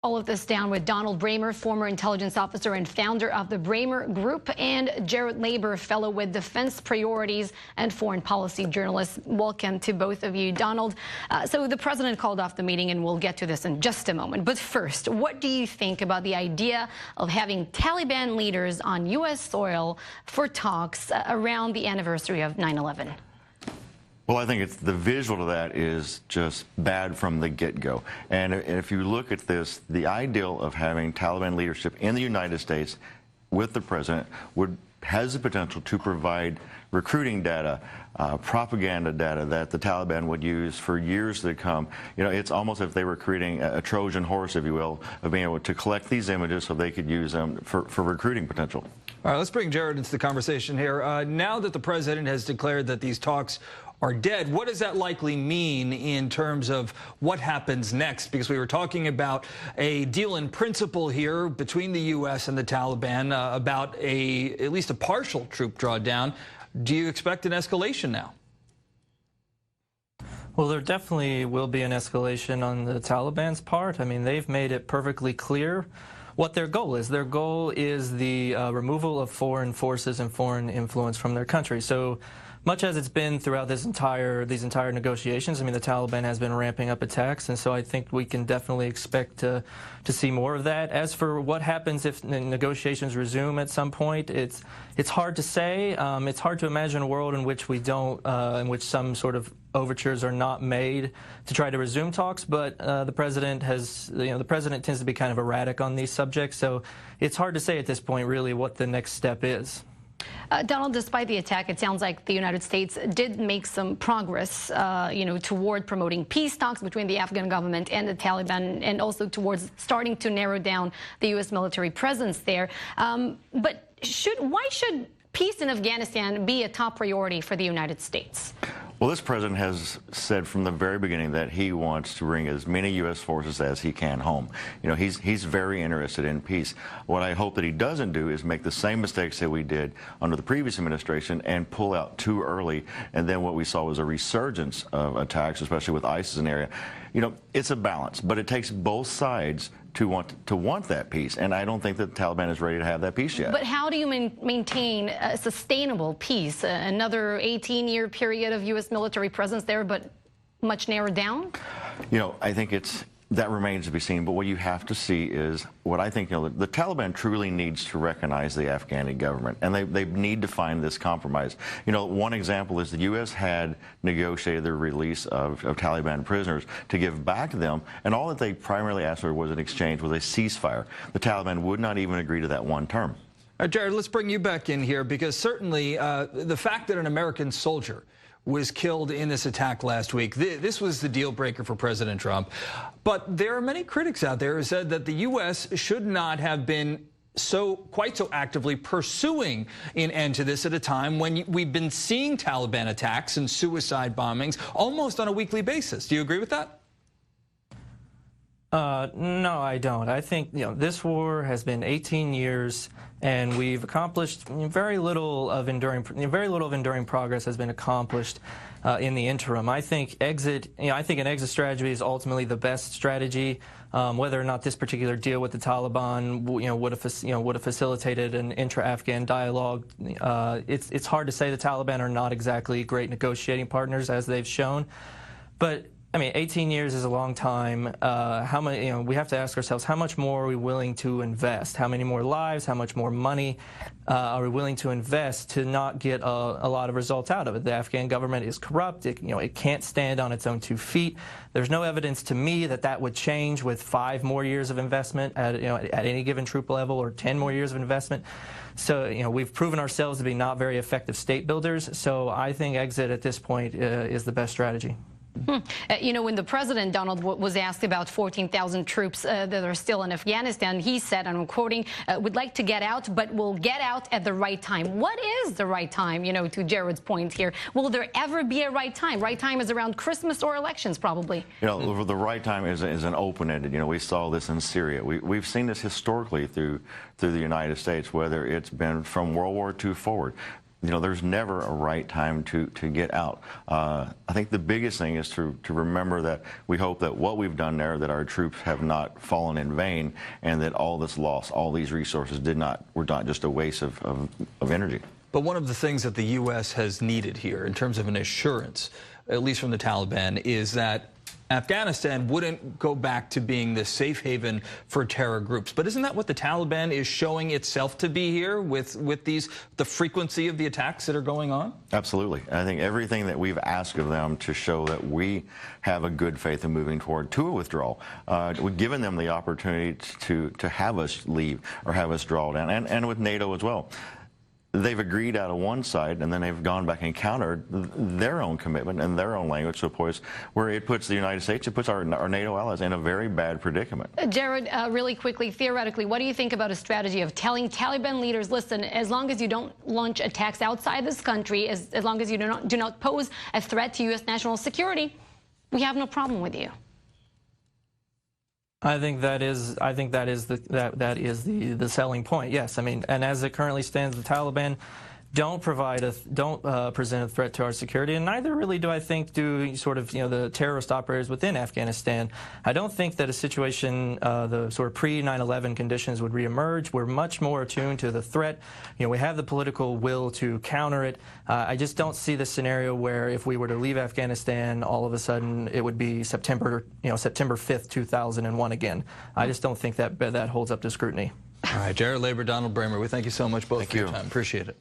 All of this down with Donald Bramer, former intelligence officer and founder of the Bramer Group, and Jerrod Laber, fellow with Defense Priorities and Foreign Policy journalist. Welcome to both of you. Donald, so the president called off the meeting, and we'll get to this in just a moment. But first, what do you think about the idea of having Taliban leaders on U.S. soil for talks around the anniversary of 9/11? Well, I think the visual of that is just bad from the get-go. And if you look at this, the ideal of having Taliban leadership in the United States with the president has the potential to provide recruiting data, propaganda data that the Taliban would use for years to come. You know, it's almost as if they were creating a Trojan horse, if you will, of being able to collect these images so they could use them for recruiting potential. All right, let's bring Jerrod into the conversation here. Now that the president has declared that these talks are dead, what does that likely mean in terms of what happens next? Because we were talking about a deal in principle here between the U.S. and the Taliban about at least a partial troop drawdown. Do you expect an escalation now? Well, there definitely will be an escalation on the Taliban's part. I mean, they've made it perfectly clear what their goal is. Their goal is the removal of foreign forces and foreign influence from their country. So much as it's been throughout these entire negotiations, I mean, the Taliban has been ramping up attacks, and so I think we can definitely expect to see more of that. As for what happens if negotiations resume at some point, it's hard to say. It's hard to imagine a world in which in which some sort of overtures are not made to try to resume talks. But the president tends to be kind of erratic on these subjects, so it's hard to say at this point really what the next step is. Donald, despite the attack, it sounds like the United States did make some progress, toward promoting peace talks between the Afghan government and the Taliban, and also towards starting to narrow down the U.S. military presence there. But why should peace in Afghanistan be a top priority for the United States? Well, this president has said from the very beginning that he wants to bring as many U.S. forces as he can home. You know, he's very interested in peace. What I hope that he doesn't do is make the same mistakes that we did under the previous administration and pull out too early. And then what we saw was a resurgence of attacks, especially with ISIS in the area. You know, it's a balance, but it takes both sides to want that peace, and I don't think that the Taliban is ready to have that peace yet. But how do you maintain a sustainable peace? Another 18-year period of U.S. military presence there, but much narrowed down? You know, I think that remains to be seen, but what you have to see is what I think, the Taliban truly needs to recognize the Afghani government, and they need to find this compromise. You know, one example is the U.S. had negotiated the release of Taliban prisoners to give back to them, and all that they primarily asked for was an exchange with a ceasefire. The Taliban would not even agree to that one term. Jerrod, let's bring you back in here, because certainly the fact that an American soldier was killed in this attack last week, this was the deal breaker for President Trump. But there are many critics out there who said that the U.S. should not have been quite so actively pursuing an end to this at a time when we've been seeing Taliban attacks and suicide bombings almost on a weekly basis. Do you agree with that? No, I don't. I think this war has been 18 years, and we've accomplished very little of enduring progress has been accomplished in the interim. I think an exit strategy is ultimately the best strategy. Whether or not this particular deal with the Taliban would have facilitated an intra-Afghan dialogue, it's hard to say. The Taliban are not exactly great negotiating partners, as they've shown, but I mean, 18 years is a long time. We have to ask ourselves, how much more are we willing to invest? How many more lives, how much more money are we willing to invest to not get a lot of results out of it? The Afghan government is corrupt. It can't stand on its own 2 feet. There's no evidence to me that would change with 5 more years of investment at any given troop level, or 10 more years of investment. So, we've proven ourselves to be not very effective state builders. So I think exit at this point is the best strategy. When the president, Donald, was asked about 14,000 troops that are still in Afghanistan, he said, and I'm quoting, "We'd like to get out, but we'll get out at the right time." What is the right time, to Jerrod's point here? Will there ever be a right time? Right time is around Christmas or elections, probably. The right time is an open-ended. We saw this in Syria. We've seen this historically through the United States, whether it's been from World War II forward. there's never a right time to get out. I think the biggest thing is to remember that we hope that what we've done there, that our troops have not fallen in vain, and that all this loss, all these resources were not just a waste of energy. But one of the things that the U.S. has needed here in terms of an assurance, at least from the Taliban, is that Afghanistan wouldn't go back to being this safe haven for terror groups. But isn't that what the Taliban is showing itself to be here with the frequency of the attacks that are going on? Absolutely. I think everything that we've asked of them to show that we have a good faith in moving toward to a withdrawal, we've given them the opportunity to have us leave or have us draw down, and with NATO as well. They've agreed out of one side, and then they've gone back and countered their own commitment and their own language to a point where it puts the United States, it puts our NATO allies in a very bad predicament. Jerrod, really quickly, theoretically, what do you think about a strategy of telling Taliban leaders, listen, as long as you don't launch attacks outside this country, as long as you do not pose a threat to U.S. national security, we have no problem with you? I think that is the selling point. Yes, I mean, and as it currently stands, the Taliban don't present a threat to our security, and neither really do I think do sort of the terrorist operators within Afghanistan. I don't think that a situation, the sort of pre-9/11 conditions would reemerge. We're much more attuned to the threat. We have the political will to counter it. I just don't see the scenario where if we were to leave Afghanistan, all of a sudden it would be September 5th, 2001 again. I just don't think that holds up to scrutiny. All right, Jerrod Laber, Donald Bramer, we thank you so much both for your time. Appreciate it.